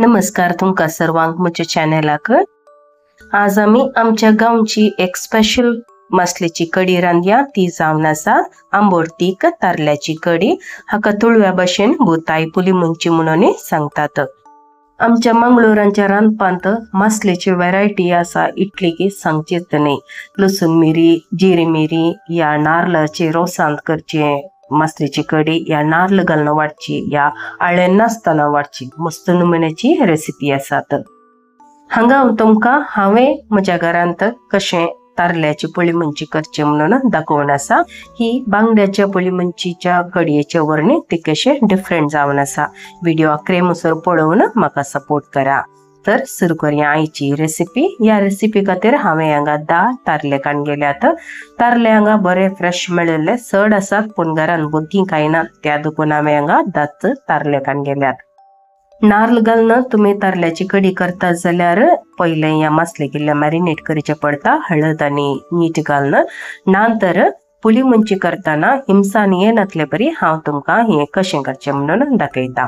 नमस्कार तुमका सर्वांक म्हज्या चॅनलाक। आज आमी आमच्या गांवची एक स्पेशल मसलेची कडी रांदया। ती जावन आसा आंबट तीख तारल्याची कडी। हाका तुळव्या भाशेन भुताय पुली मुंची म्हणून सांगतात। आमच्या मंगळूरांच्या रांदपांत मसलेची व्हरायटी आसा इतली की सांगचेच न्ही। लसूण मिरी, जिरे मिरी या नारळाचे रोसांत करचे मसलेची कडी, या नारळ घालून वाडची या आळ्यान नासतना वाडची मस्त नमुन्याची रेसिपी आसात। हांगा तुमका हांवें म्हज्या घरांत कशें तारल्याची पोळी मंची करचे म्हणून दाखोवन आसा। ही बांगड्याच्या पोळी मंचीच्या कडयेचे वर्णी ते कशे डिफरंट जावन आसा। व्हिडिओ अकरे मुसर पळोवन म्हाका सपोर्ट करा। तर सुरू करूया आयची रेसिपी। या रेसिपी खातीर हांवें हांगा 10 तारले काडून गेल्यात। तारले हांगा बरे फ्रेश मेळिल्ले चड आसात पूण घरान बग्गी कांय ना, त्या दुखून हांवें हांगा 10 तारले काडून गेल्यात। नारळ घालून तुम्ही तारल्याची कडी करतात जाल्यार पहिले या मसले किल्ले मॅरिनेट करचे पडता हळद आणि मीठ घालून। नंतर पुली मुंची करताना हिमसान येनातले बरी हांव तुमकां हे कशें करचें म्हणून दाखयता।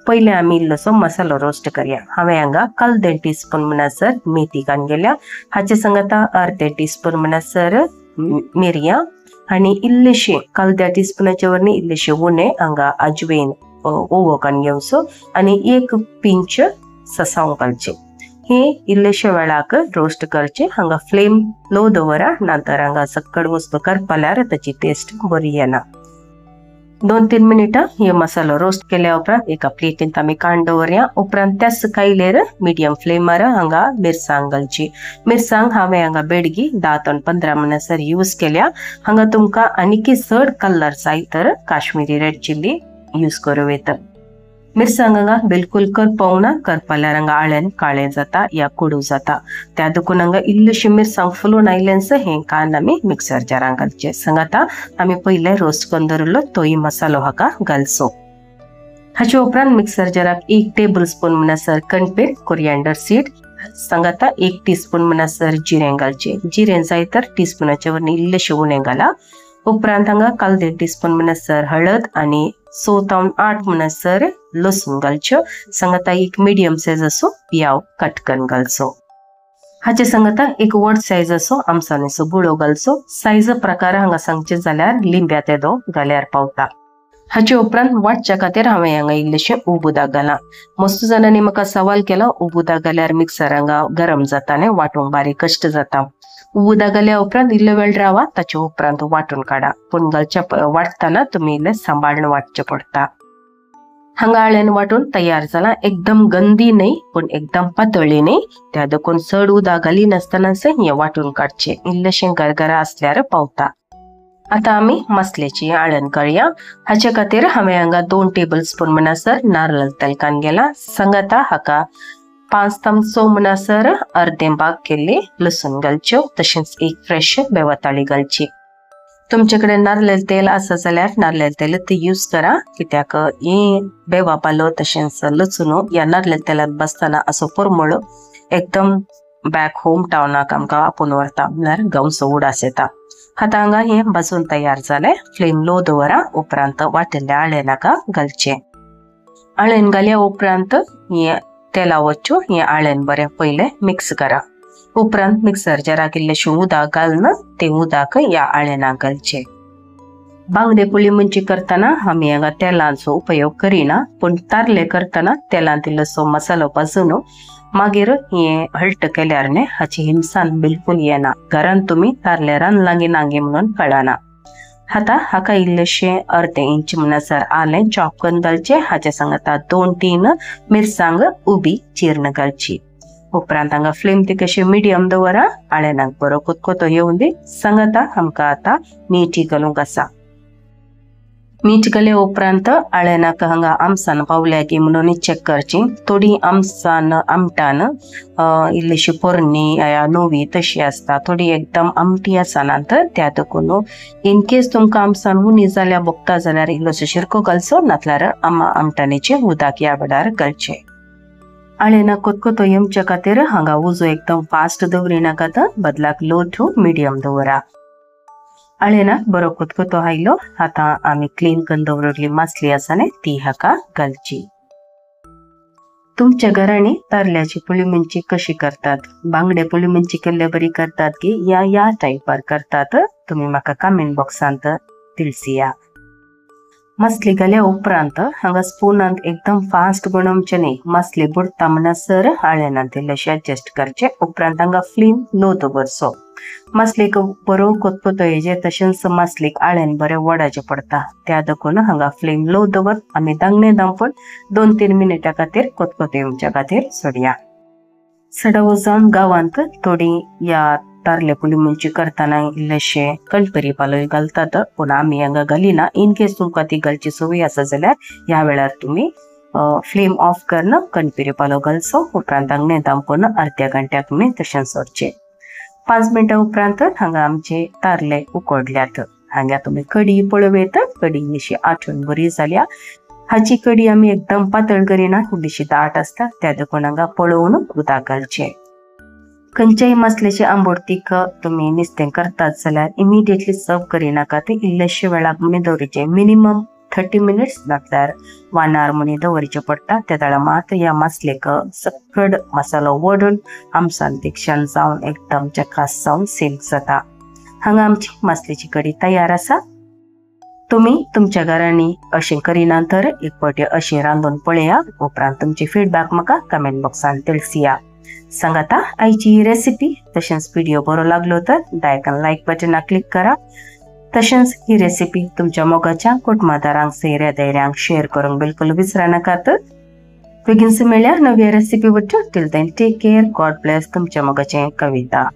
पहिले आमी इल्लोसो मसालो रोस्ट करया। हांवें हांगा 1/2 टीस्पून म्हणसर मेथी काडून गेल्या। हाचे संगत अर्धे टीस्पून म्हणसर मिरयां आणि इल्लेशे 1/2 टीस्पूनाचे वरणी इल्लेशे उणे हांगा अजवेन ओवो काडून घेवचो आणि 1 पिंच ससाव घालचे। हे इल्लेशे वेळाक रोस्ट करचे। हांगा फ्लेम लो दवरा, नंतर हांगा सकड वस्तू करपाल्यार ताची टेस्ट बरी येना। 2-3 मिनिटां हे मसालो रोस्ट केल्या उपरांत एका प्लेटींत आमी काडून दवरया। उपरांत त्याच कायलेर मिडियम फ्लेमार हांगा मिरसांग घालची। मिरसांग हांवें हांगा बेडगी 10 ते 15 म्हणसर यूज केल्या। हांगा तुमकां आनीक चड कलर जाय तर काश्मीरी रेड चिल्ली यूज करूं येता। मिरसांग हांगा बिलकुल करपावंक ना, करपाल्यार हांगा आळ्यान काळे जाता या कुडू जाता। त्या दुखून हांगा इल्लीशी मिरसांग फुलून आयल्यानच हे कान आमी मिक्सर जारांत घालचे। सांगाता आमी पहिले रोस्ट करून दवरलो तोय मसालो हाका घालचो। हाचे उपरांत मिक्सर जाराक 1 टेबल स्पून म्हणसर कणपीठ कोरिएंडर सीड, सांगाता 1 टीस्पून म्हणसर जिरें घालचे। जिरें जाय तर टीस्पूनाचे वरणी इल्लेशे उणे घाला। उपरांत हांगा 1/2 टीस्पून म्हणसर हळद आणि 6 ते 8 म्हणसर लसूण घालच्यो। सांगाता 1 मिडियम साइज असो पियाव कट करून घालचो। हाचे सांगाता 1 व्हड साइज असो आमसानेचो गुळो घालचो। साइज प्रकार हांगा सांगचे जाल्यार लिंब्या तेदो घाल्यार पावता। हाचे उपरांत वाटच्या खातीर हांवें हांगा इल्लेशे उबुदाक घाला। मस्त जाणांनी म्हाका सवाल केलो उबुदाक घाल्यार मिक्सर हांगा गरम जाता न्ही, वाटूंक बारीक कश्ट जाता। उबुदाक घाल्या उपरांत इल्लो वेळ रावा, ताचे उपरांत वाटून काडा। पूण घालच्या वाटताना तुमी इल्लें सांबाळून वाटचें पडटा। हांगा आळ्यान वाटून तयार जाला। एकदम गंदी न्ही पूण एकदम पातळी न्ही, त्या देखून चड उदक घाली नासतनाच हे वाटून काडचे। इल्लेशें गरगरा असल्यार पावता। आता आमी मसल्याची आळण करूया। हाचे खातीर हांवें हांगा 2 टेबल स्पून म्हणसर नारळ तेल काडून गेला। सांगाता हाका 5 चमचो म्हणसर अर्दे भाग केल्ले लसूण घालच्यो, तशेंच 1 फ्रेश बेवताळी घालची। तुमचे नारळ तेल आसा जाल्यार नारळ तेल ते यूज करा, कित्याक हे बेवा पालो तशेंच लसूण या नारळ तेलात बसताना असो परमळ एकदम बॅक होम टाउनाक आमकां आपूण व्हरता, म्हळ्यार गांवचो उडास येता। आता हांगा हे भाजून तयार जाले। फ्लेम लो दवरा, उपरांत वाटिल्ल्या आळ्यान हाका घालचे। आळ्यान घाल्या उपरांत हे तेला वच्चो हे आळ्यान बरें पहिले मिक्स करा। उपरांत मिक्सर जाराक इल्लेशें उदक घालून ते उदक या आळ्यानाक घालचे। बांगडे पोळी मुंची करताना आमी हांगा तेलाचो उपयोग करिना, पूण तारले करताना तेलांत इल्लोसो मसालो भाजून मागीर हे हळट केल्यार न्ही हाची हिमसान बिलकुल येना। घरान तुमी तारले रांदलां नांगे म्हणून कळना। आता हाका इल्लेशें अर्धे इंच म्हणसर आलें चॉप करून घालचे। हाचे सांगता 2-3 मिरसांग उबी चिरण घालची। उपरांत हांगा फ्लेम ती कशी मिडियम दवरा, आळ्यानाक बरो कोतकोतो येवन दी। सांगता आमकां आता मीठ घालूंक आसा। मीठ घाल्या उपरांत आळ्यानाक हांगा आमसान पावल्या की म्हणून चेक करची। थोडी आमसान आमटान इल्लीशी पोरणी या नोवी तशी आसता, थोडी एकदम आमटी आसा नंतर त्या देखून इन केस तुमकां आमसान उणी जाल्या बगता जाल्यार इल्लोसो शिरको घालचो, नातल्यार आमटाणेचे उदक या वेळार घालचे। आळ्यानाक कोतकोतो येवच्या खातीर हांगा उजो एकदम फास्ट दवरिनाकात, बदलाक लो टू मिडियम दवरा। आळ्यानाक बरो कोतकोतो आयलो। आता आमी क्लीन करून दवरलेली मसली आसा न्ही ती हाका घालची। तुमच्या घराने तारल्याची पुली मिंची कशी करतात, बांगड्या पुली मिंची केल्ले बरी करतात की या टाइपार करतात, तुम्ही म्हाका कमेंट बॉक्सांत तिळसिया. मसली घाल्या उपरांत हांगा स्पूनांत एकदम फास्ट बनवचे न्ही. मसली बुडता म्हणसर आळ्यानांत इल्लेशे एडजस्ट करचे. उपरांत हांगा फ्लेम लो दवरचो. मसलीक बरो कोतकोतयेचे तशेंच मसलीक आळ्यान बरें वडाचे पडता. त्या देखून हांगा फ्लेम लो दवर आमी दांगणे दांपून 2-3 मिनिटां खातीर कोतकोतयेवच्या खातीर सोडया. सडव जावन गांवांत थोडी या तारले पुली मुंची करताना इल्लेशे कणपरी पालोय घालतात, पूण आमी हांगा घालिना. इन केस तुमकां ती घालची सवय आसा जाल्यार ह्या वेळार तुम्ही फ्लेम ऑफ करून कणपरी पालो घालचो. उपरांत दांगणे दांपून अर्ध्या घंट्याक तुमी तशें सोडचे. 5 मिनटां उपरांत हांगा आमचे तारले उकडल्यात. हांगा तुम्ही कडी पळोवेत. कडी इल्लीशी आठवून बरी जाल्या. हाची कडी आमी एकदम पातळ करिना, इल्लीशी दाट आसता. त्या देखून हांगा पळोवन उदक घालचे. खंयच्याय मसल्याची आंबोट तीख तुम्ही नुस्तें करतात जाल्यार इमिडिएटली सर्व करिनाका. ते इल्लेशे वेळाक म्हणी दवरचे. मिनिमम 30 मिनिट्स नाल्यार 1 hour म्हणी दवरचे पडटा. त्या वेळा मात ह्या मसलेक सकड मसालो वडून आमसान तिक्षान जावन एकदम चकास जावन सिल्क जाता. हांगा आमची मसल्याची कडी तयार आसा. तुम्ही तुमच्या घरांनी अशें करिना तर एक फावटी अशें रांदून पळया. उपरांत तुमची फीडबॅक म्हाका कमेंट बॉक्सांत तिळसिया. सांगाता आयची ही रेसिपी. तशेंच व्हिडिओ बरो लागलो तर लायक बटनाक क्लिक करा. तशेंच ही रेसिपी तुमच्या मोगाच्या कुटुंबादारांक सैऱ्या दैऱ्यांक शेअर करूंक बिलकुल विसरा नाकात. बेगीनच मेळया नव्या रेसिपी वट्ट. Till then take care. God bless. तुमच्या मोगाचें कविता.